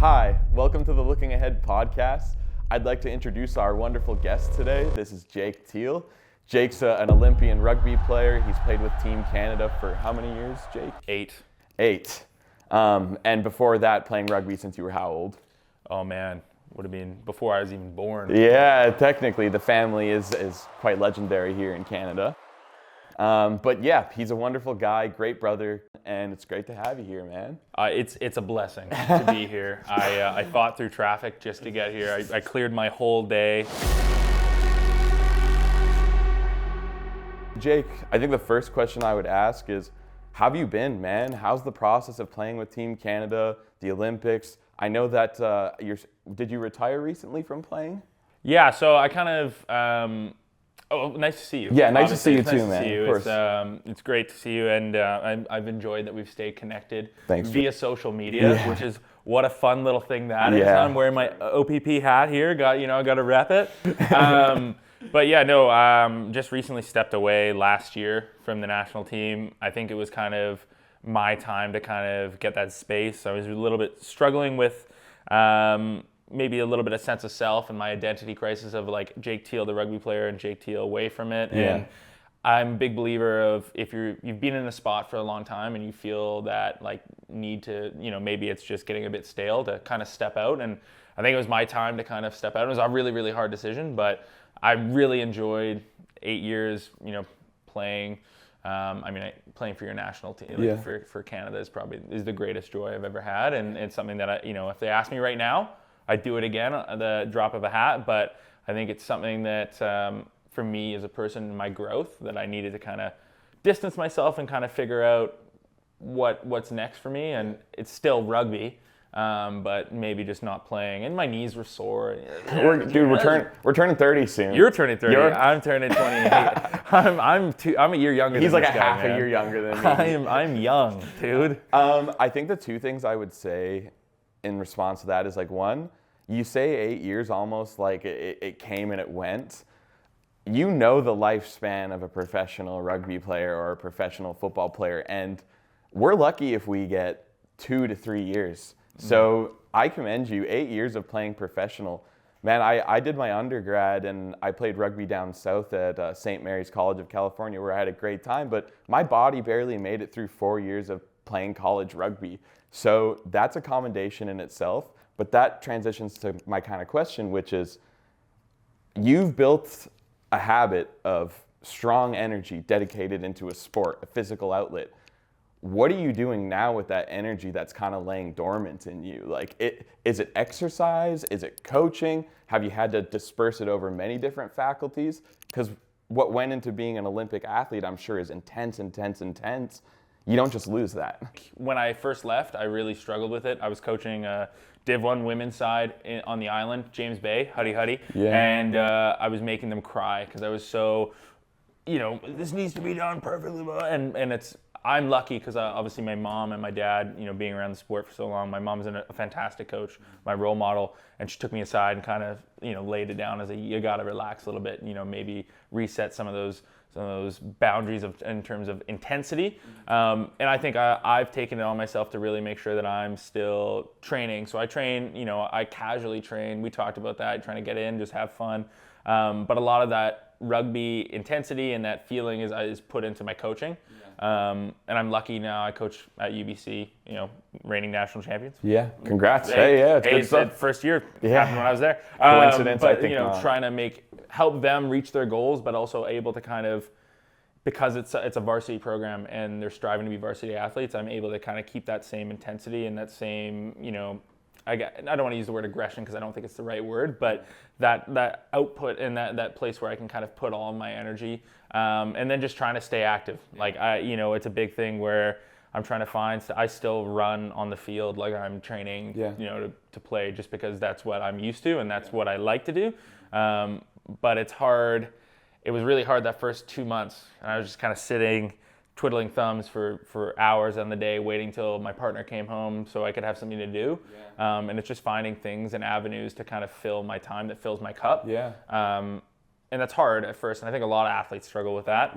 Hi, welcome to the Looking Ahead podcast. I'd like to introduce our wonderful guest today. This is Jake Thiel. Jake's an Olympian rugby player. He's played with Team Canada for how many years, Jake? Eight. And before that, playing rugby since you were how old? Oh man, would have been before I was even born. Yeah, technically the family is quite legendary here in Canada. But yeah, he's a wonderful guy, great brother, and it's great to have you here, man. It's a blessing to be here. I fought through traffic just to get here. I cleared my whole day. Jake, I think the first question I would ask is, how have you been, man? How's the process of playing with Team Canada, the Olympics? I know that did you retire recently from playing? Yeah, so I kind of. Nice to see you. Yeah, nice Obviously, to see you too, man. Of course. It's great to see you, and I've enjoyed that we've stayed connected via social media, which is what a fun little thing that is. I'm wearing my OPP hat here. Got to rep it. But yeah, no. Just recently stepped away last year from the national team. I think it was kind of my time to kind of get that space. I was a little bit struggling with. Maybe a little bit of sense of self and my identity crisis of like Jake Thiel, the rugby player, and Jake Thiel away from it. Yeah. And I'm a big believer of if you've been in a spot for a long time and you feel that like need to, maybe it's just getting a bit stale to kind of step out. And I think it was my time to kind of step out. It was a really, really hard decision, but I really enjoyed 8 years, playing. Playing for your national team, for Canada is the greatest joy I've ever had. And it's something that if they ask me right now, I'd do it again at the drop of a hat, but I think it's something that for me as a person in my growth that I needed to kind of distance myself and kind of figure out what's next for me. And it's still rugby, but maybe just not playing. And my knees were sore. We're turning 30 soon. You're turning 30. I'm turning 28. I'm a year younger. He's than like this guy, half a year younger than me. I'm young, dude. I think the two things I would say in response to that is like, one, you say 8 years almost like it came and it went. You know the lifespan of a professional rugby player or a professional football player, and we're lucky if we get 2 to 3 years. So I commend you. 8 years of playing professional. Man, I did my undergrad and I played rugby down south at St. Mary's College of California where I had a great time, but my body barely made it through 4 years of playing college rugby. So that's a commendation in itself, but that transitions to my kind of question, which is you've built a habit of strong energy dedicated into a sport, a physical outlet. What are you doing now with that energy that's kind of laying dormant in you? Like, is it exercise? Is it coaching? Have you had to disperse it over many different faculties? Because what went into being an Olympic athlete, I'm sure, is intense. You don't just lose that. When I first left, I really struggled with it. I was coaching Div 1 women's side on the island, James Bay, Huddy. Yeah. And I was making them cry because I was so, this needs to be done perfectly. And I'm lucky because obviously my mom and my dad, being around the sport for so long, my mom's a fantastic coach, my role model, and she took me aside and kind of, laid it down as you got to relax a little bit, maybe reset some of those boundaries in terms of intensity. And I think I've taken it on myself to really make sure that I'm still training. So I train, I casually train. We talked about that, trying to get in, just have fun. But a lot of that rugby intensity and that feeling is put into my coaching. And I'm lucky now I coach at UBC, reigning national champions. Yeah, congrats. It's good stuff. First year happened when I was there. Coincidence, but, I think not. Trying to help them reach their goals, but also able to kind of, because it's a varsity program and they're striving to be varsity athletes, I'm able to kind of keep that same intensity and that same, I don't want to use the word aggression because I don't think it's the right word, but that output and that place where I can kind of put all of my energy, and then just trying to stay active. Like it's a big thing where I'm trying to I still run on the field like I'm training, to play just because that's what I'm used to and that's what I like to do. But it's hard. It was really hard that first 2 months, and I was just kind of sitting, twiddling thumbs for hours on the day, waiting till my partner came home so I could have something to do. And it's just finding things and avenues to kind of fill my time that fills my cup. And that's hard at first, and I think a lot of athletes struggle with that.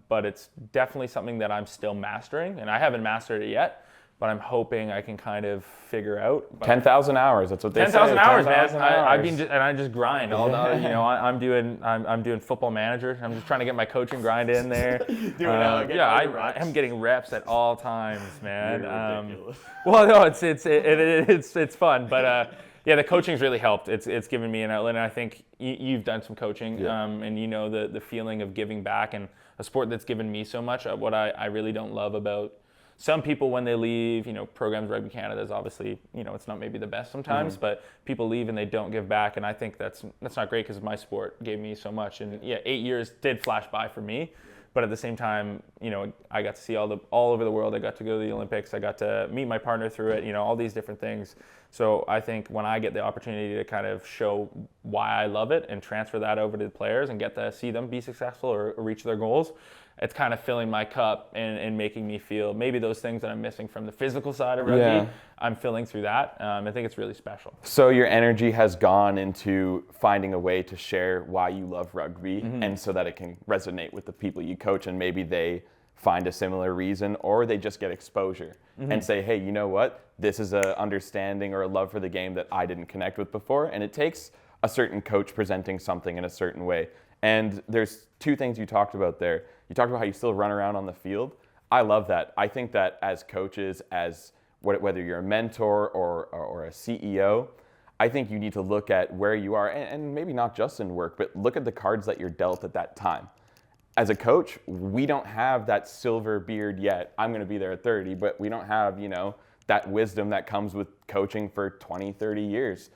But it's definitely something that I'm still mastering, and I haven't mastered it yet. but I'm hoping I can kind of figure out. 10,000 hours. That's what they say. 10,000 hours, 10,000 man. hours. I just grind all the. I'm doing Football Manager. I'm just trying to get my coaching grind in there. I'm getting reps at all times, man. Well, no, it's fun, but the coaching's really helped. It's given me an outlet, and I think you've done some coaching, and you know the feeling of giving back, and a sport that's given me so much. What I really don't love about some people when they leave, programs, Rugby Canada is obviously, it's not maybe the best sometimes, but people leave and they don't give back, and I think that's not great because my sport gave me so much. And 8 years did flash by for me, but at the same time, I got to see all over the world. I got to go to the Olympics. I got to meet my partner through it. All these different things. So I think when I get the opportunity to kind of show why I love it and transfer that over to the players and get to see them be successful or reach their goals, it's kind of filling my cup and making me feel maybe those things that I'm missing from the physical side of rugby, I'm filling through that. I think it's really special. So your energy has gone into finding a way to share why you love rugby, and so that it can resonate with the people you coach, and maybe they find a similar reason, or they just get exposure and say, hey, you know what? This is a understanding or a love for the game that I didn't connect with before. And it takes a certain coach presenting something in a certain way. And there's two things you talked about there. You talked about how you still run around on the field. I love that. I think that as coaches, as whether you're a mentor or a CEO, I think you need to look at where you are, and maybe not just in work, but look at the cards that you're dealt at that time. As a coach, we don't have that silver beard yet. I'm going to be there at 30, but we don't have, that wisdom that comes with coaching for 20, 30 years.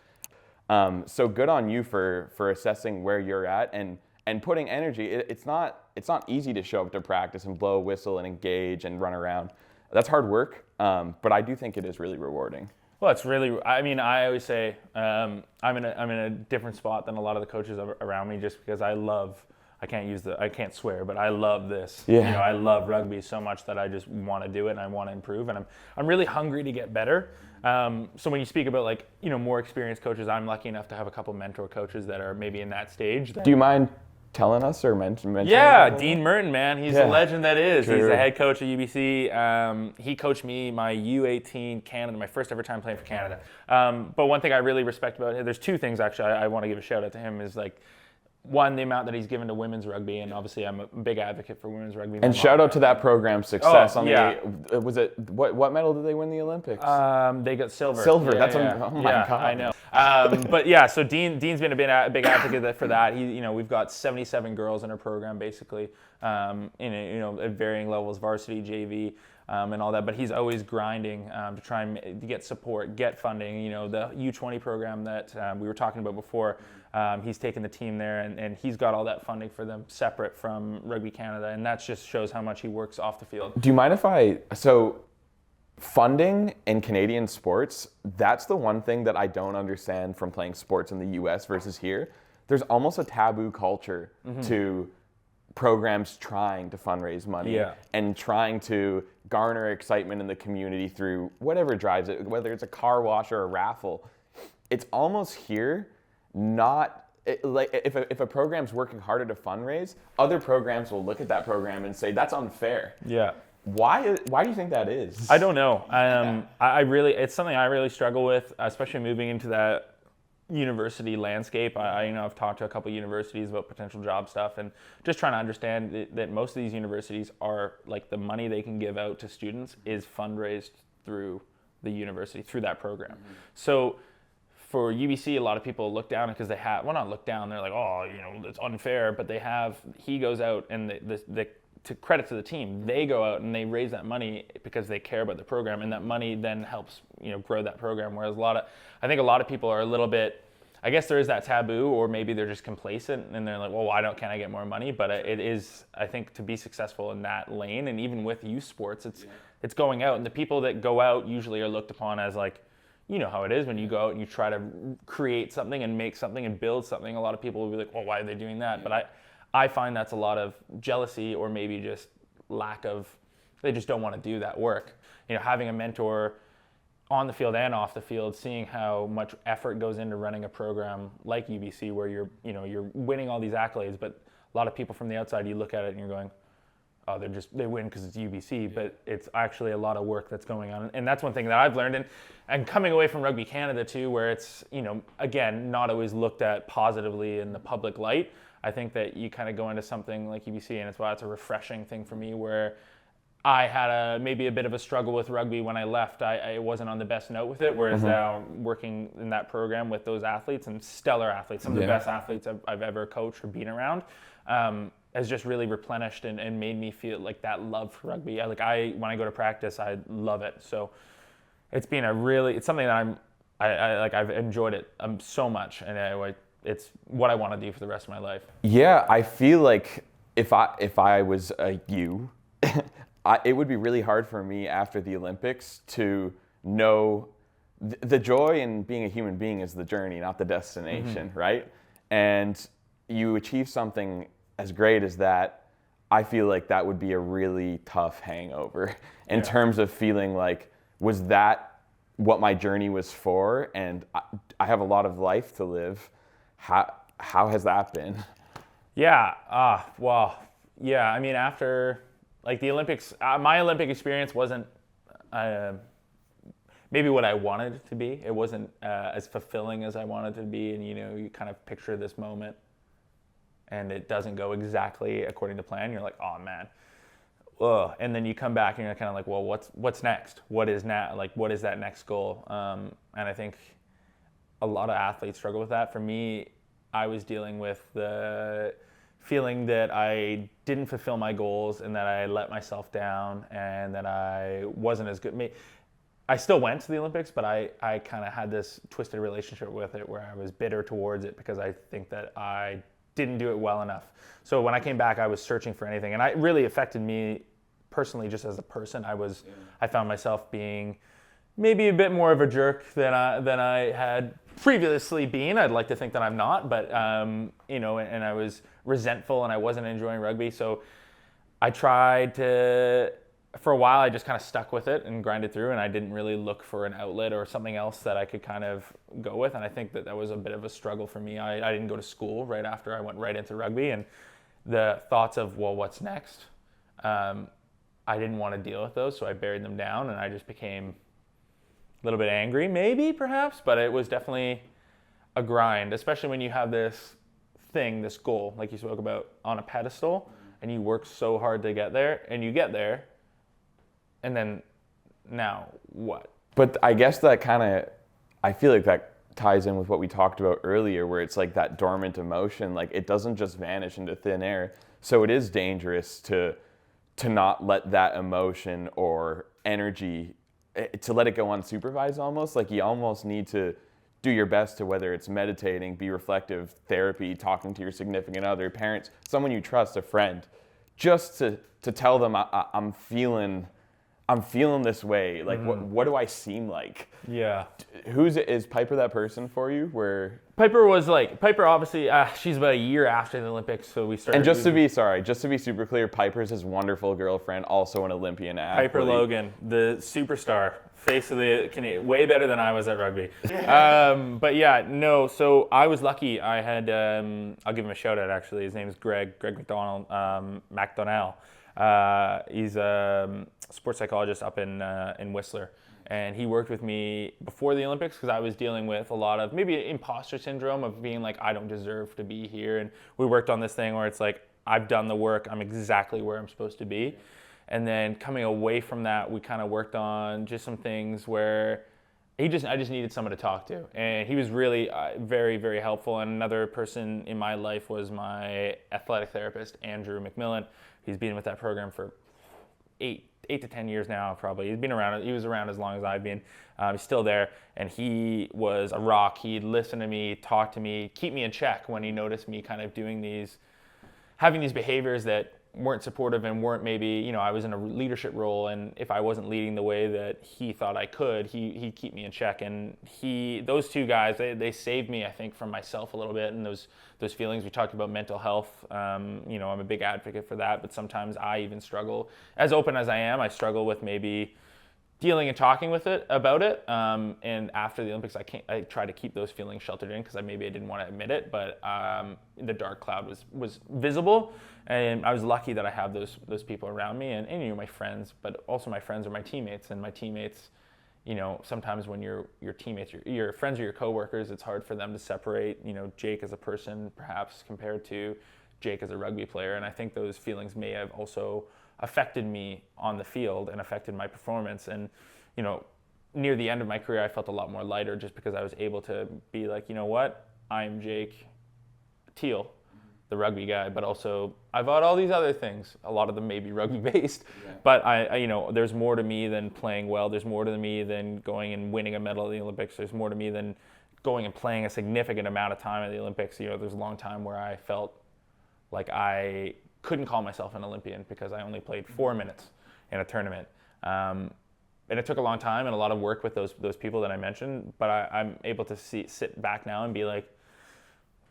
So good on you for assessing where you're at and putting energy. It's not easy to show up to practice and blow a whistle and engage and run around. That's hard work, but I do think it is really rewarding. Well, it's really. I mean, I always say I'm in a different spot than a lot of the coaches around me, just because I love. I can't swear, but I love this. Yeah. I love rugby so much that I just want to do it and I want to improve, and I'm really hungry to get better. So when you speak about more experienced coaches, I'm lucky enough to have a couple mentor coaches that are maybe in that stage. Do you mind telling us or mentioning? Yeah, Dean Merton, man, he's a legend that is. True. He's the head coach at UBC. He coached me my U18 Canada, my first ever time playing for Canada. But one thing I really respect about him, there's two things actually I want to give a shout out to him, is one, the amount that he's given to women's rugby, and obviously I'm a big advocate for women's rugby. And shout out to that program's success. Was it what medal did they win the Olympics? They got silver. Silver. Yeah, That's oh my God. I know. But yeah, so Dean's been a big advocate for that. We've got 77 girls in our program basically, at varying levels, varsity, JV. And all that, but he's always grinding to try and to get support, get funding. The U20 program that we were talking about before, he's taken the team there, and he's got all that funding for them separate from Rugby Canada, and that just shows how much he works off the field. Do you mind if funding in Canadian sports, that's the one thing that I don't understand from playing sports in the US versus here. There's almost a taboo culture to programs trying to fundraise money and trying to garner excitement in the community through whatever drives it, whether it's a car wash or a raffle. It's almost here if a program's working harder to fundraise, other programs will look at that program and say that's unfair. Yeah. Why do you think that is? I don't know. It's something I really struggle with, especially moving into that university landscape. I've talked to a couple universities about potential job stuff, and just trying to understand that most of these universities are the money they can give out to students is fundraised through the university, through that program. So for UBC, a lot of people look down because they have, not look down, they're like, oh, it's unfair, but he goes out and to credit to the team, they go out and they raise that money because they care about the program, and that money then helps grow that program. Whereas I think a lot of people are a little bit, I guess there is that taboo, or maybe they're just complacent and they're like, well, can't I get more money? But it is, I think, to be successful in that lane, and even with youth sports, it's going out, and the people that go out usually are looked upon as how it is when you go out and you try to create something and make something and build something. A lot of people will be like, well, why are they doing that? But I find that's a lot of jealousy, or maybe just they just don't want to do that work. Having a mentor on the field and off the field, seeing how much effort goes into running a program like UBC, where you're winning all these accolades, but a lot of people from the outside, you look at it and you're going, oh, they win because it's UBC, but it's actually a lot of work that's going on. And that's one thing that I've learned. And coming away from Rugby Canada too, where it's, again, not always looked at positively in the public light. I think that you kind of go into something like UBC, and it's why it's a refreshing thing for me, where I had maybe a bit of a struggle with rugby when I left. I wasn't on the best note with it, whereas now working in that program with those athletes, and stellar athletes, some of the best athletes I've ever coached or been around, has just really replenished and made me feel like that love for rugby. When I go to practice, I love it. So it's been it's something that I've enjoyed it so much, and it's what I want to do for the rest of my life. Yeah, I feel like if I was you, it would be really hard for me after the Olympics to know the joy in being a human being is the journey, not the destination, right? And you achieve something as great as that, I feel like that would be a really tough hangover in terms of feeling like, was that what my journey was for? And I have a lot of life to live. How has that been? Yeah, well, yeah, I mean, after like the Olympics, my Olympic experience wasn't maybe what I wanted it to be. It wasn't as fulfilling as I wanted it to be. And, you kind of picture this moment and it doesn't go exactly according to plan. You're like, oh man. Ugh. And then you come back and you're kind of like, well, what's next? What is that next goal? And I think a lot of athletes struggle with that. For me, I was dealing with the feeling that I didn't fulfill my goals and that I let myself down and that I wasn't as good. I still went to the Olympics, but I kind of had this twisted relationship with it where I was bitter towards it because I think that I didn't do it well enough. So when I came back, I was searching for anything, and it really affected me personally just as a person. I found myself being maybe a bit more of a jerk than I had previously been. I'd like to think that I'm not, but and I was resentful and I wasn't enjoying rugby. So I tried to, for a while, I just kind of stuck with it and grinded through, and I didn't really look for an outlet or something else that I could kind of go with. And I think that was a bit of a struggle for me. I didn't go to school right after I went right into rugby, and the thoughts of, well, what's next? I didn't want to deal with those, so I buried them down, and I just became a little bit angry, maybe, perhaps, but it was definitely a grind, especially when you have this goal, like you spoke about, on a pedestal, and you work so hard to get there, and you get there, and then now what? But I guess I feel like that ties in with what we talked about earlier, where it's like that dormant emotion, like it doesn't just vanish into thin air. So it is dangerous to not let that emotion or energy, to let it go unsupervised almost. Like you almost need to do your best to, whether it's meditating, be reflective, therapy, talking to your significant other, parents, someone you trust, a friend, just to tell them I'm feeling this way. Like, what do I seem like? Yeah. Is Piper that person for you? Where Piper obviously, she's about a year after the Olympics, so we started. And just to be super clear, Piper's his wonderful girlfriend, also an Olympian athlete. Piper Logan, the superstar, face of the Canadian, way better than I was at rugby. But yeah, no. So I was lucky. I had, I'll give him a shout out actually. His name is Greg McDonald, McDonnell. He's a sports psychologist up in Whistler, and he worked with me before the Olympics because I was dealing with a lot of maybe imposter syndrome of being like, I don't deserve to be here. And we worked on this thing where it's like, I've done the work, I'm exactly where I'm supposed to be. And then coming away from that, we kind of worked on just some things where I just needed someone to talk to, and he was really very, very helpful. And another person in my life was my athletic therapist, Andrew McMillan. He's been with that program for 8 to 10 years now, probably. He's been around. He was around as long as I've been. He's still there, and he was a rock. He'd listen to me, talk to me, keep me in check when he noticed me kind of having these behaviors that weren't supportive and weren't maybe, I was in a leadership role, and if I wasn't leading the way that he thought I could, he'd keep me in check. And those two guys, they saved me, I think, from myself a little bit, and those feelings. We talked about mental health. I'm a big advocate for that, but sometimes I even struggle. As open as I am, I struggle with maybe dealing and talking about it. And after the Olympics, I tried to keep those feelings sheltered in because maybe I didn't want to admit it, but the dark cloud was visible, and I was lucky that I have those people around me, and you know, my friends, but also my friends are my teammates, and my teammates, you know, sometimes when your teammates, your friends or your coworkers, it's hard for them to separate, you know, Jake as a person perhaps compared to Jake as a rugby player, and I think those feelings may have also affected me on the field and affected my performance. And, you know, near the end of my career, I felt a lot more lighter just because I was able to be like, you know what, I'm Jake Thiel, the rugby guy, but also I've got all these other things. A lot of them may be rugby based, but I, you know, there's more to me than playing well. There's more to me than going and winning a medal at the Olympics. There's more to me than going and playing a significant amount of time at the Olympics. You know, there's a long time where I felt like I couldn't call myself an Olympian because I only played 4 minutes in a tournament. And it took a long time and a lot of work with those people that I mentioned, but I'm able to sit back now and be like,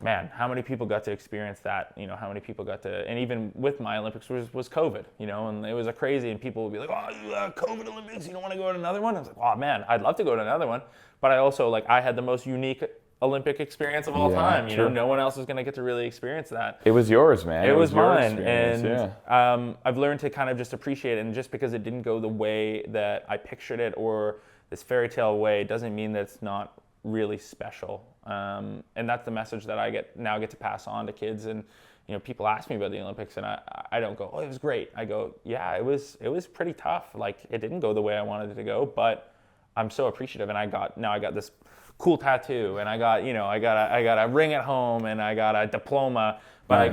man, how many people got to experience that? You know, how many people got to, and even with my Olympics was COVID, you know, and it was a crazy, and people would be like, oh, you COVID Olympics, you don't want to go to another one? I was like, oh man, I'd love to go to another one. But I also, like, I had the most unique Olympic experience of all time. You know, no one else is going to get to really experience that. It was yours, man. It was mine. And I've learned to kind of just appreciate it. And just because it didn't go the way that I pictured it or this fairy tale way doesn't mean that it's not really special. And that's the message that I get to pass on to kids. And, you know, people ask me about the Olympics and I don't go, oh, it was great. I go, yeah, it was pretty tough. Like, it didn't go the way I wanted it to go, but I'm so appreciative. And I got this cool tattoo, and I got a ring at home, and I got a diploma, but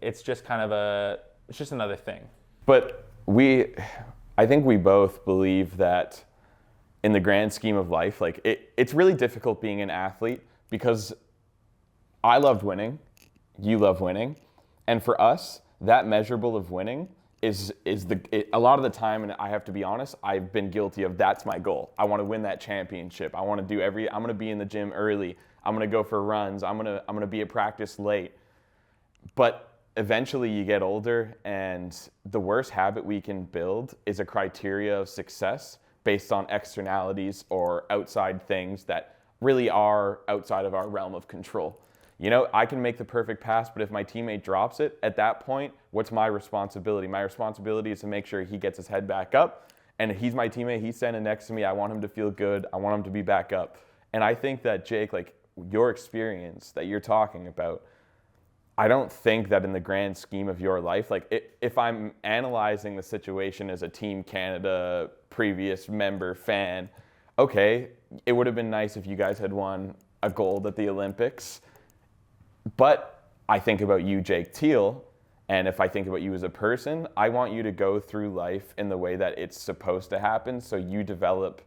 it's just kind of it's just another thing. But I think we both believe that in the grand scheme of life, like it's really difficult being an athlete because I loved winning, you love winning, and for us, that measurable of winning is a lot of the time, and I have to be honest, I've been guilty of that's my goal. I want to win that championship. I want to I'm going to be in the gym early. I'm going to go for runs. I'm going to be at practice late. But eventually you get older, and the worst habit we can build is a criteria of success based on externalities or outside things that really are outside of our realm of control. You know, I can make the perfect pass, but if my teammate drops it, at that point, what's my responsibility? My responsibility is to make sure he gets his head back up, and he's my teammate, he's standing next to me, I want him to feel good, I want him to be back up. And I think that, Jake, like, your experience that you're talking about, I don't think that in the grand scheme of your life, like, if I'm analyzing the situation as a Team Canada previous member fan, okay, it would have been nice if you guys had won a gold at the Olympics. But I think about you, Jake Thiel, and if I think about you as a person, I want you to go through life in the way that it's supposed to happen, so you develop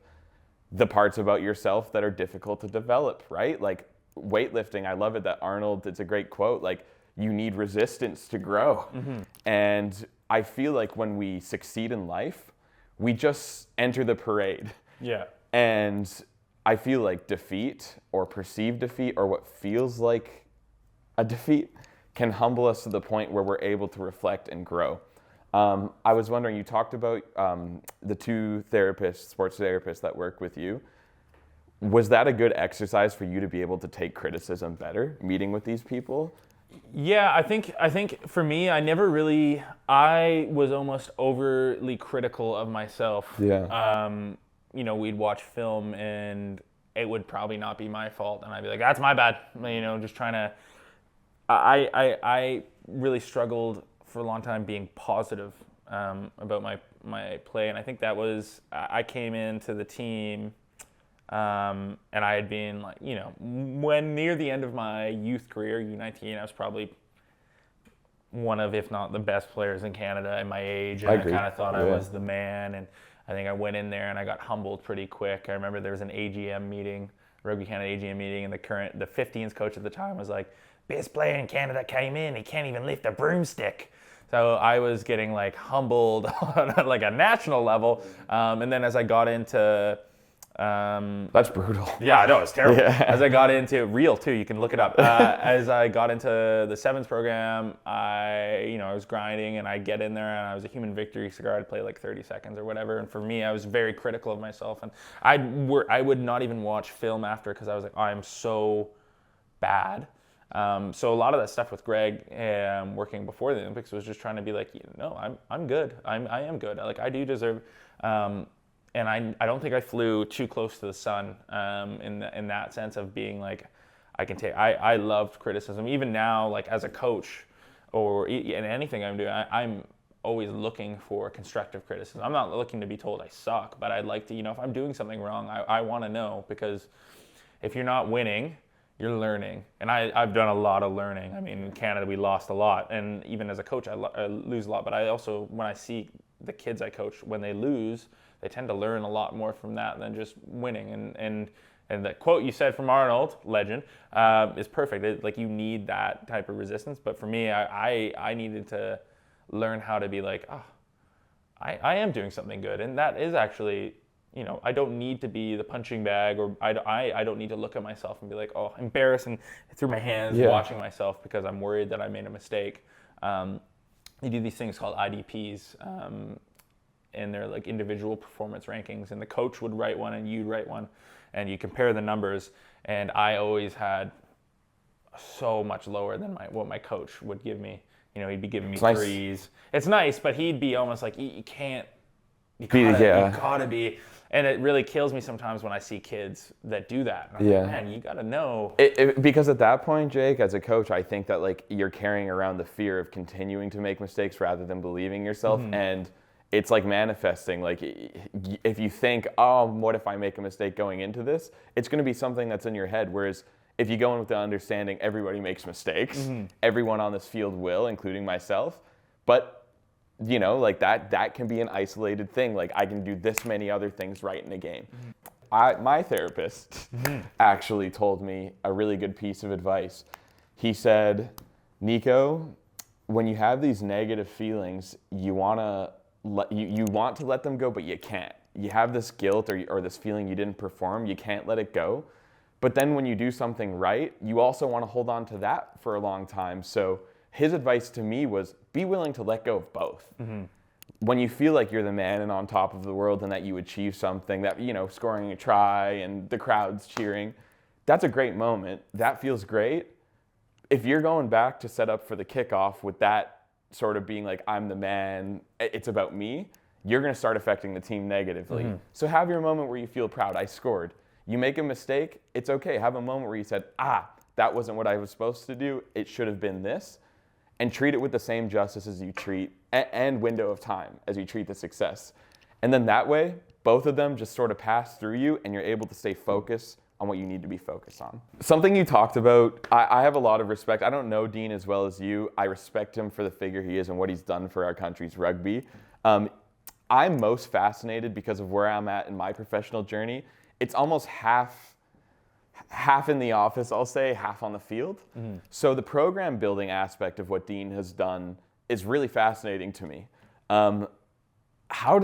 the parts about yourself that are difficult to develop, right? Like weightlifting, I love it that Arnold, it's a great quote, like, you need resistance to grow. Mm-hmm. And I feel like when we succeed in life, we just enter the parade. Yeah. And I feel like defeat or perceived defeat or what feels like a defeat can humble us to the point where we're able to reflect and grow. I was wondering, you talked about the two therapists, sports therapists that work with you. Was that a good exercise for you to be able to take criticism better, meeting with these people? Yeah, I think for me, I was almost overly critical of myself. Yeah. You know, we'd watch film and it would probably not be my fault, and I'd be like, that's my bad. You know, just trying to. I really struggled for a long time being positive about my play, and I think that was, I came into the team and I had been, like, you know, when near the end of my youth career, U19, I was probably one of, if not the best players in Canada at my age, and I kind of thought I was the man, and I think I went in there and I got humbled pretty quick. I remember there was an AGM meeting, Rugby Canada AGM meeting, and the 15s coach at the time was like, best player in Canada came in, he can't even lift a broomstick. So I was getting, like, humbled on like a national level. And then as I got into That's brutal. Yeah, no, it's terrible. Yeah. As I got into real too, you can look it up. As I got into the sevens program, I was grinding, and I get in there, and I was a human victory cigar. I'd play like 30 seconds or whatever. And for me, I was very critical of myself, and I would not even watch film after because I was like, I'm so bad. So a lot of that stuff with Greg, working before the Olympics, was just trying to be like, I'm good. I am good. Like I do deserve. And I don't think I flew too close to the sun in that sense of being like, I loved criticism. Even now, like as a coach or in anything I'm doing, I'm always looking for constructive criticism. I'm not looking to be told I suck, but I'd like to, if I'm doing something wrong, I want to know, because if you're not winning, you're learning. And I've done a lot of learning. I mean, in Canada, we lost a lot. And even as a coach, I lose a lot. But I also, when I see the kids I coach, when they lose, they tend to learn a lot more from that than just winning. And that quote you said from Arnold, legend, is perfect. Like you need that type of resistance. But for me, I needed to learn how to be like, I am doing something good. And that is actually, I don't need to be the punching bag, or I don't need to look at myself and be like, oh, embarrassed and through my hands watching myself because I'm worried that I made a mistake. You do these things called IDPs. And they're like individual performance rankings, and the coach would write one and you'd write one, and you compare the numbers, and I always had so much lower than what my coach would give me. He'd be giving me threes. It's nice, but he'd be almost like, you can't, you gotta be. And it really kills me sometimes when I see kids that do that. And I'm like, man, you gotta know. Because at that point, Jake, as a coach, I think that like you're carrying around the fear of continuing to make mistakes rather than believing yourself. Mm-hmm. And it's like manifesting. Like if you think, oh, what if I make a mistake going into this? It's going to be something that's in your head. Whereas if you go in with the understanding everybody makes mistakes, mm-hmm. everyone on this field will, including myself. But like that can be an isolated thing. Like I can do this many other things right in a game. Mm-hmm. My therapist mm-hmm. actually told me a really good piece of advice. He said, Nico, when you have these negative feelings, you want to let them go, but you can't. You have this guilt or this feeling you didn't perform, you can't let it go. But then when you do something right, you also want to hold on to that for a long time. So his advice to me was be willing to let go of both. Mm-hmm. When you feel like you're the man and on top of the world and that you achieve something, that, scoring a try and the crowd's cheering, that's a great moment. That feels great. If you're going back to set up for the kickoff with that sort of being like, I'm the man, it's about me, you're going to start affecting the team negatively. Mm-hmm. So have your moment where you feel proud. I scored. You make a mistake, it's okay. Have a moment where you said, that wasn't what I was supposed to do. It should have been this. And treat it with the same justice as you treat, and window of time as you treat the success. And then that way, both of them just sort of pass through you, and you're able to stay focused on what you need to be focused on. Something you talked about, I have a lot of respect. I don't know Dean as well as you. I respect him for the figure he is and what he's done for our country's rugby. I'm most fascinated because of where I'm at in my professional journey. It's almost half in the office, I'll say, half on the field. Mm-hmm. So the program building aspect of what Dean has done is really fascinating to me. How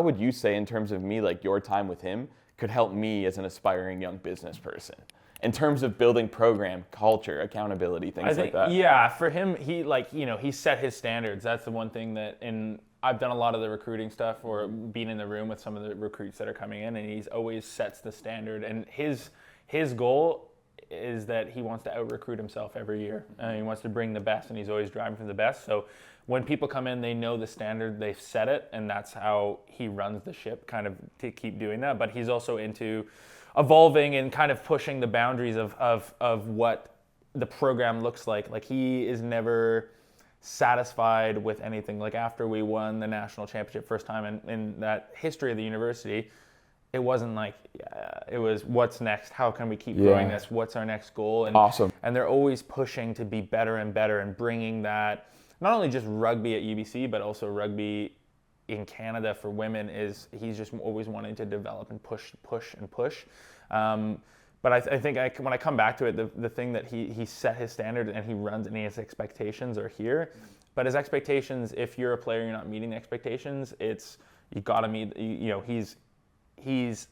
would you say, in terms of me, like your time with him could help me as an aspiring young business person in terms of building program, culture, accountability, things like that? Yeah, for him, he set his standards. That's the one thing I've done a lot of the recruiting stuff or being in the room with some of the recruits that are coming in, and he's always sets the standard. And his goal is that he wants to out-recruit himself every year. He wants to bring the best, and he's always driving for the best. So when people come in, they know the standard, they've set it, and that's how he runs the ship, kind of to keep doing that. But he's also into evolving and kind of pushing the boundaries of what the program looks like. Like he is never satisfied with anything. Like after we won the national championship first time in that history of the university, it wasn't like, it was what's next? How can we keep growing this? What's our next goal? And, awesome. And they're always pushing to be better and better and bringing that, not only just rugby at UBC, but also rugby in Canada for women he's just always wanting to develop and push. But I think when I come back to it, the thing that he set his standard and he runs and his expectations are here. But his expectations, if you're a player, you're not meeting the expectations, you got to meet, he's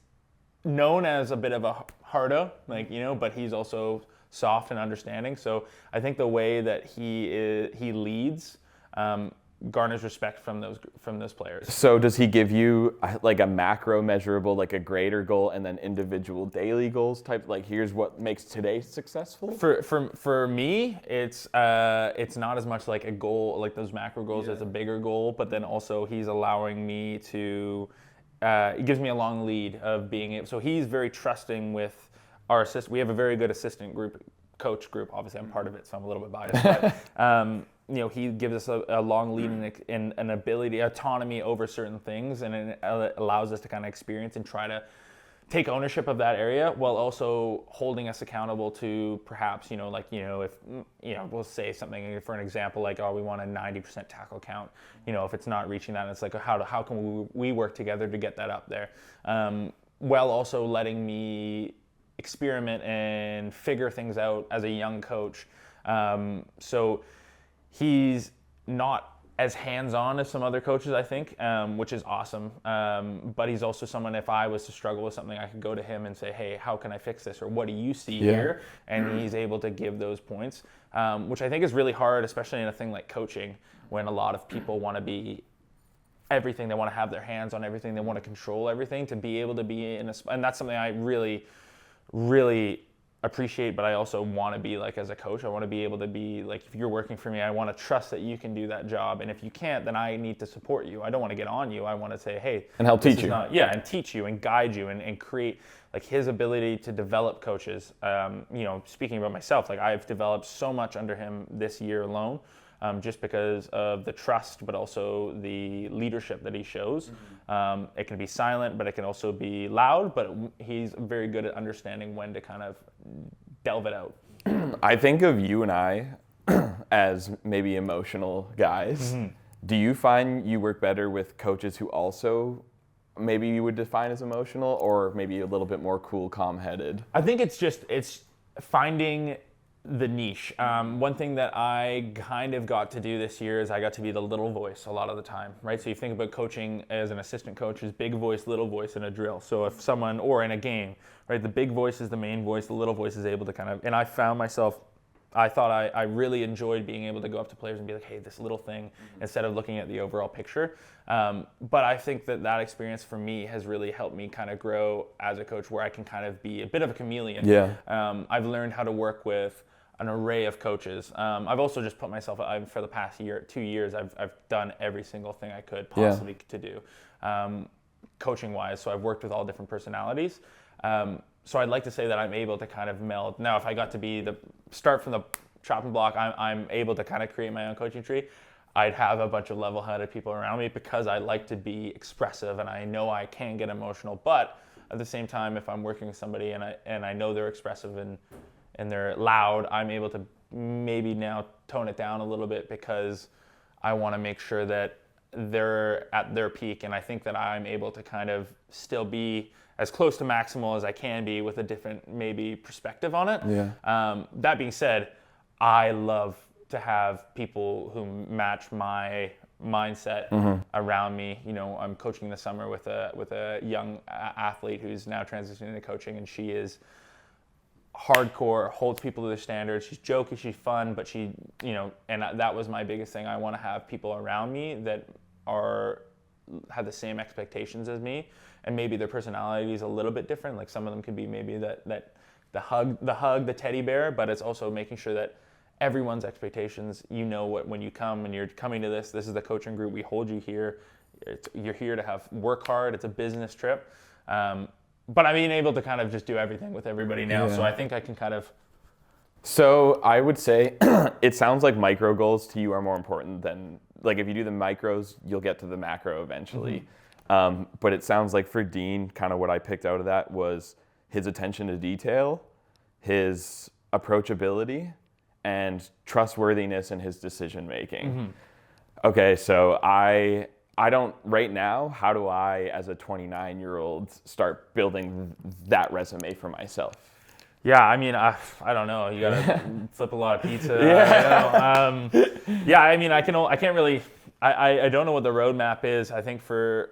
known as a bit of a hardo, like, but he's also soft and understanding. So I think the way that he leads garners respect from those players. So does he give you like a macro measurable, like a greater goal, and then individual daily goals type? Like, here's what makes today successful. For me, it's not as much like a goal, like those macro goals, as a bigger goal. But then also he's allowing me to. It gives me a long lead of being able. So he's very trusting with our assist. We have a very good assistant coach group. Obviously, I'm part of it, so I'm a little bit biased. But, he gives us a long lead and an ability, autonomy over certain things, and it allows us to kind of experience and try to take ownership of that area, while also holding us accountable to perhaps, if, we'll say something for an example, like, we want a 90% tackle count. If it's not reaching that, it's like, how can we work together to get that up there? While also letting me experiment and figure things out as a young coach. So he's not as hands-on as some other coaches, I think, which is awesome. But he's also someone, if I was to struggle with something, I could go to him and say, hey, how can I fix this? Or what do you see here? And he's able to give those points, which I think is really hard, especially in a thing like coaching, when a lot of people want to be everything. They want to have their hands on everything. They want to control everything, to be able to be in and that's something I really, really appreciate, but I also want to be like, as a coach, I want to be able to be like, if you're working for me, I want to trust that you can do that job, and if you can't, then I need to support you. I don't want to get on you. I want to say, hey, and help teach you. And teach you and guide you and create, like, his ability to develop coaches. Speaking about myself, like, I've developed so much under him this year alone, just because of the trust, but also the leadership that he shows. It can be silent, but it can also be loud, but he's very good at understanding when to kind of delve it out. I think of you and I as maybe emotional guys. Do you find you work better with coaches who also maybe you would define as emotional, or maybe a little bit more cool, calm-headed? I think it's finding the niche. One thing that I kind of got to do this year is I got to be the little voice a lot of the time, right? So you think about coaching as an assistant coach is big voice, little voice in a drill. So if someone, or in a game, right, the big voice is the main voice, the little voice is able to kind of, and I found myself, I thought I really enjoyed being able to go up to players and be like, hey, this little thing, instead of looking at the overall picture. But I think that experience for me has really helped me kind of grow as a coach, where I can kind of be a bit of a chameleon. I've learned how to work with an array of coaches. I've also just put myself, for the past 2 years, I've done every single thing I could possibly to do, coaching wise. So I've worked with all different personalities. So I'd like to say that I'm able to kind of meld. Now, if I got to start from the chopping block, I'm able to kind of create my own coaching tree. I'd have a bunch of level-headed people around me, because I like to be expressive, and I know I can get emotional. But at the same time, if I'm working with somebody and I know they're expressive and they're loud, I'm able to maybe now tone it down a little bit, because I want to make sure that they're at their peak, and I think that I'm able to kind of still be as close to maximal as I can be with a different maybe perspective on it. That being said, I love to have people who match my mindset around me. I'm coaching this summer with a young athlete who's now transitioning into coaching, and she is hardcore, holds people to their standards. She's jokey, she's fun, but she, and that was my biggest thing. I want to have people around me that have the same expectations as me, and maybe their personality is a little bit different. Like, some of them could be maybe that the hug, the teddy bear, but it's also making sure that everyone's expectations, when you come and you're coming to this is the coaching group. We hold you here. You're here to work hard. It's a business trip. But I'm being able to kind of just do everything with everybody now. So I think I can kind of. So I would say it sounds like micro goals to you are more important than, like, if you do the micros, you'll get to the macro eventually. But it sounds like for Dean, kind of what I picked out of that was his attention to detail, his approachability, and trustworthiness in his decision making. Okay, so I don't, right now, how do I, as a 29-year-old, start building that resume for myself? Yeah, I mean, I don't know. You gotta flip a lot of pizza. I can't really. I don't know what the roadmap is. I think for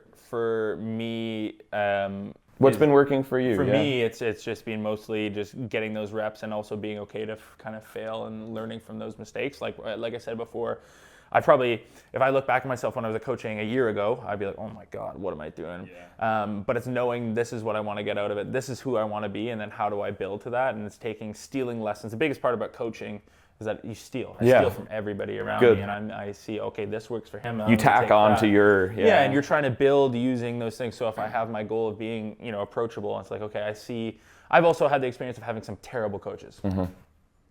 me. Well, What's been working for you? For me, it's just been mostly just getting those reps and also being okay to kind of fail and learning from those mistakes. Like I said before, if I look back at myself when I was coaching a year ago, I'd be like, oh my God, what am I doing? Yeah. But it's knowing this is what I want to get out of it. This is who I want to be, and then how do I build to that? And it's stealing lessons. The biggest part about coaching is that you steal. I steal from everybody around me, and I see, okay, this works for him. You tack on to your... Yeah, and you're trying to build using those things. So if I have my goal of being, approachable, it's like, okay, I've also had the experience of having some terrible coaches. Mm-hmm.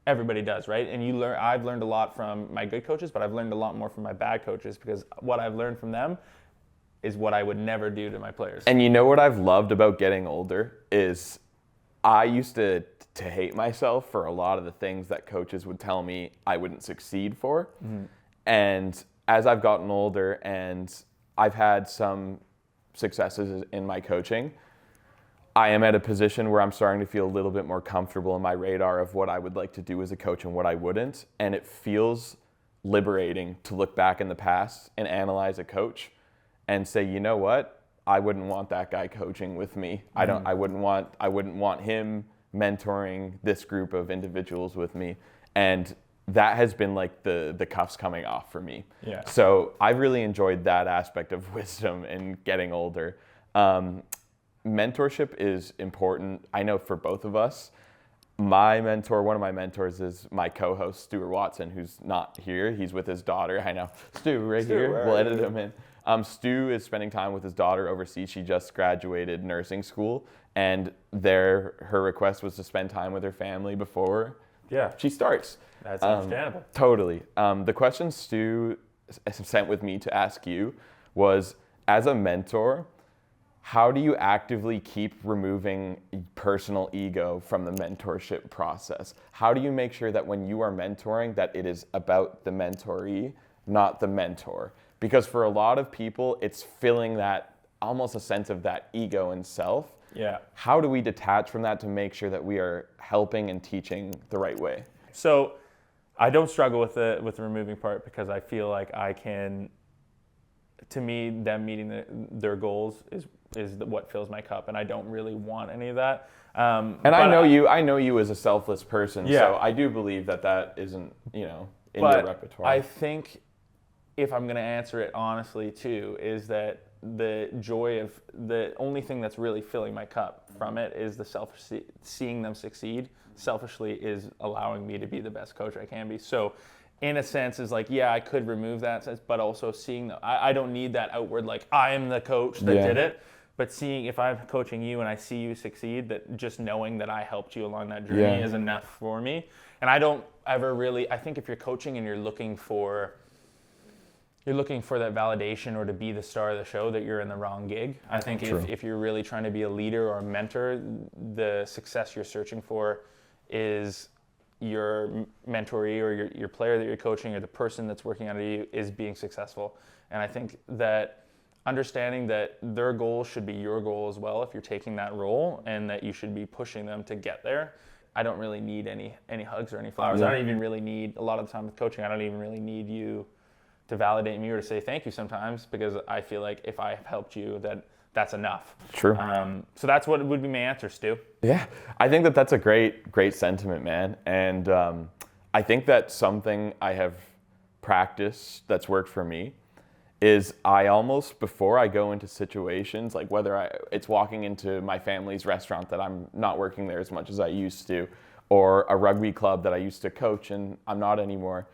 Everybody does, right? And I've learned a lot from my good coaches, but I've learned a lot more from my bad coaches, because what I've learned from them is what I would never do to my players. And you know what I've loved about getting older is I used to hate myself for a lot of the things that coaches would tell me I wouldn't succeed for. Mm-hmm. And as I've gotten older and I've had some successes in my coaching, I am at a position where I'm starting to feel a little bit more comfortable in my radar of what I would like to do as a coach and what I wouldn't. And it feels liberating to look back in the past and analyze a coach and say, you know what? I wouldn't want that guy coaching with me. Mm-hmm. I wouldn't want him mentoring this group of individuals with me. And that has been like the cuffs coming off for me. Yeah. So I've really enjoyed that aspect of wisdom and getting older. Mentorship is important, I know, for both of us. One of my mentors is my co-host, Stuart Watson, who's not here. He's with his daughter. I know. Stu, here. We'll edit him in. Stu is spending time with his daughter overseas. She just graduated nursing school, and her request was to spend time with her family before she starts. That's understandable. Totally. The question Stu sent with me to ask you was, as a mentor, how do you actively keep removing personal ego from the mentorship process? How do you make sure that when you are mentoring, that it is about the mentoree, not the mentor? Because for a lot of people, it's filling that, almost a sense of that ego and self. Yeah. How do we detach from that to make sure that we are helping and teaching the right way? So I don't struggle with the removing part, because I feel like I can, to me, them meeting their goals is what fills my cup, and I don't really want any of that. And I know you as a selfless person, so I do believe that isn't, in your repertoire. I think, if I'm going to answer it honestly too, is that the joy of the only thing that's really filling my cup from it is seeing them succeed selfishly is allowing me to be the best coach I can be. So in a sense is like, I could remove that sense, but also seeing I don't need that outward, like I am the coach that did it. But seeing, if I'm coaching you and I see you succeed, that just knowing that I helped you along that journey is enough for me. And I don't ever really, I think if you're coaching and you're looking for that validation or to be the star of the show, that you're in the wrong gig. I think if you're really trying to be a leader or a mentor, the success you're searching for is your mentoree or your player that you're coaching or the person that's working under you is being successful. And I think that understanding that their goal should be your goal as well if you're taking that role, and that you should be pushing them to get there. I don't really need any hugs or any flowers. I don't even really need, a lot of the time with coaching, I don't even really need you to validate me or to say thank you sometimes, because I feel like if I have helped you, that's enough. True. So that's what would be my answer, Stu. Yeah, I think that's a great sentiment, man. And I think that something I have practiced that's worked for me is I almost, before I go into situations, like whether it's walking into my family's restaurant that I'm not working there as much as I used to, or a rugby club that I used to coach and I'm not anymore,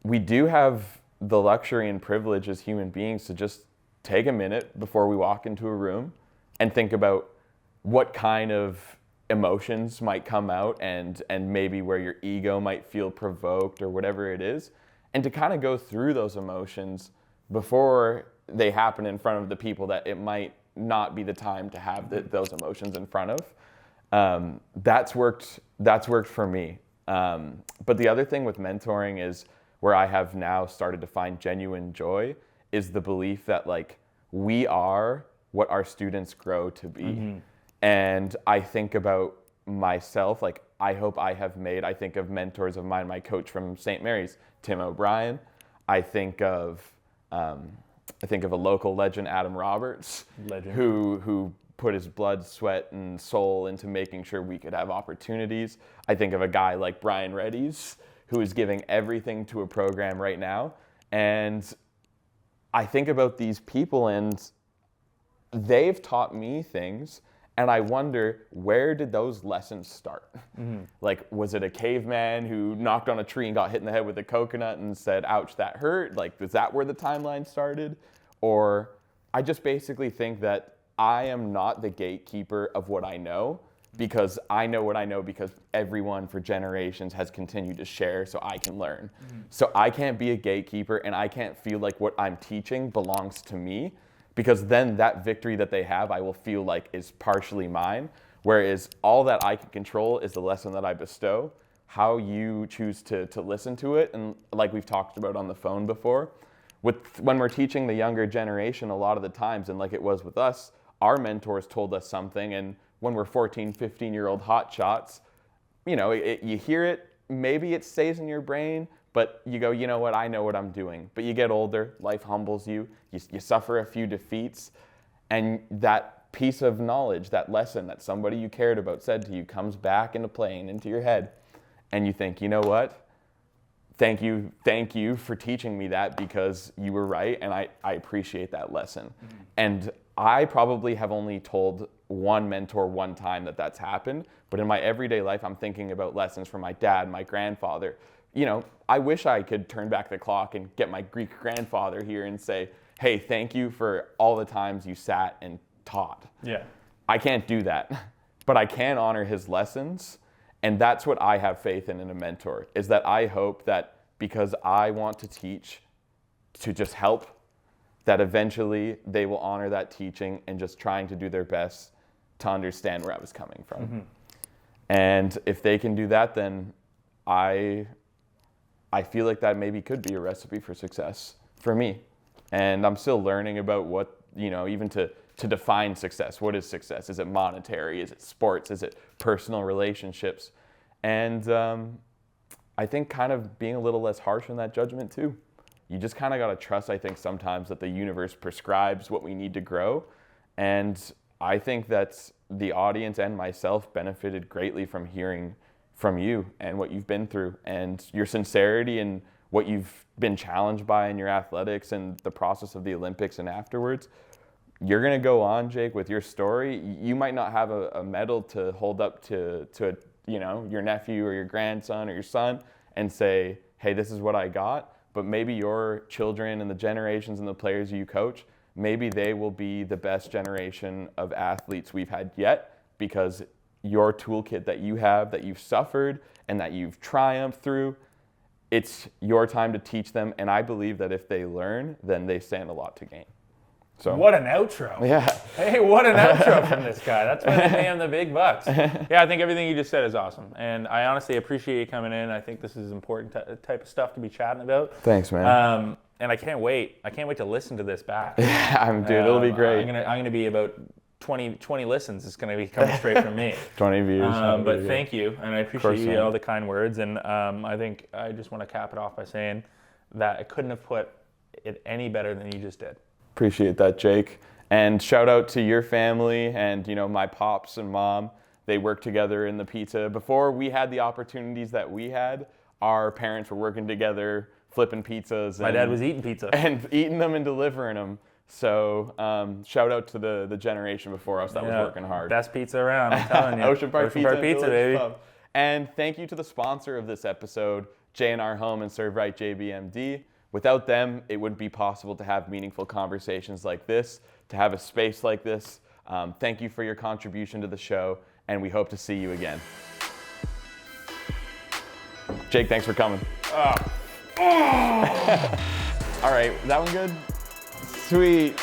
we do have the luxury and privilege as human beings to just take a minute before we walk into a room and think about what kind of emotions might come out and maybe where your ego might feel provoked or whatever it is, and to kind of go through those emotions before they happen in front of the people that it might not be the time to have those emotions in front of. That's worked for me. But the other thing with mentoring is, where I have now started to find genuine joy, is the belief that like we are what our students grow to be. Mm-hmm. And I think about myself, like I think of mentors of mine, my coach from St. Mary's, Tim O'Brien. I think of a local legend, Adam Roberts, who put his blood, sweat, and soul into making sure we could have opportunities. I think of a guy like Brian Reddy's, who is giving everything to a program right now. And I think about these people, and they've taught me things, and I wonder, where did those lessons start? Like, was it a caveman who knocked on a tree and got hit in the head with a coconut and said, ouch, that hurt? Like, is that where the timeline started? Or I just basically think that I am not the gatekeeper of what I know, because I know what I know because everyone for generations has continued to share so I can learn. So I can't be a gatekeeper, and I can't feel like what I'm teaching belongs to me, because then that victory that they have, I will feel like is partially mine. Whereas all that I can control is the lesson that I bestow, how you choose to listen to it. And like we've talked about on the phone before, when we're teaching the younger generation, a lot of the times, and like it was with us, our mentors told us something, and when we're 14, 15-year-old hotshots, you know, you hear it, maybe it stays in your brain, but you go, you know what, I know what I'm doing. But you get older, life humbles you, you suffer a few defeats, and that piece of knowledge, that lesson that somebody you cared about said to you comes back into play and into your head, and you think, you know what, thank you for teaching me that, because you were right, and I appreciate that lesson. And I probably have only told one mentor one time that that's happened, but in my everyday life, I'm thinking about lessons from my dad, my grandfather. You know, I wish I could turn back the clock and get my Greek grandfather here and say, hey, thank you for all the times you sat and taught. Yeah. I can't do that, but I can honor his lessons. And that's what I have faith in a mentor, is that I hope that because I want to teach to just help, that eventually they will honor that teaching and just trying to do their best to understand where I was coming from. And if they can do that, then I feel like that maybe could be a recipe for success for me. And I'm still learning about what, you know, even to define success. What is success? Is it monetary? Is it sports? Is it personal relationships? And I think kind of being a little less harsh in that judgment too. You just kind of got to trust, I think, sometimes that the universe prescribes what we need to grow. And I think that the audience and myself benefited greatly from hearing from you and what you've been through, and your sincerity and what you've been challenged by in your athletics and the process of the Olympics and afterwards. You're going to go on, Jake, with your story. You might not have a medal to hold up to you know, your nephew or your grandson or your son and say, hey, this is what I got. But maybe your children and the generations and the players you coach, maybe they will be the best generation of athletes we've had yet, because your toolkit that you have, that you've suffered and that you've triumphed through, it's your time to teach them. And I believe that if they learn, then they stand a lot to gain. So what an outro. Yeah. Hey, what an outro from this guy. That's why they pay him the big bucks. Yeah, I think everything you just said is awesome. And I honestly appreciate you coming in. I think this is important type of stuff to be chatting about. Thanks, man. And I can't wait. I can't wait to listen to this back. Yeah, dude, it'll be great. I'm gonna be about 20 listens. It's gonna be coming straight from me. 20 views. But thank you, and I appreciate you, all the kind words. And I think I just want to cap it off by saying that I couldn't have put it any better than you just did. Appreciate that, Jake. And shout out to your family and, you know, my pops and mom. They worked together in the pizza. Before we had the opportunities that we had, our parents were working together, flipping pizzas. My dad was eating pizza. And eating them and delivering them. So shout out to the generation before us that was working hard. Best pizza around, I'm telling you. Ocean Park Pizza, baby. Pub. And thank you to the sponsor of this episode, J&R Home and Serve Right JBMD. Without them, it wouldn't be possible to have meaningful conversations like this, to have a space like this. Thank you for your contribution to the show, and we hope to see you again. Jake, thanks for coming. All right, that one good? Sweet.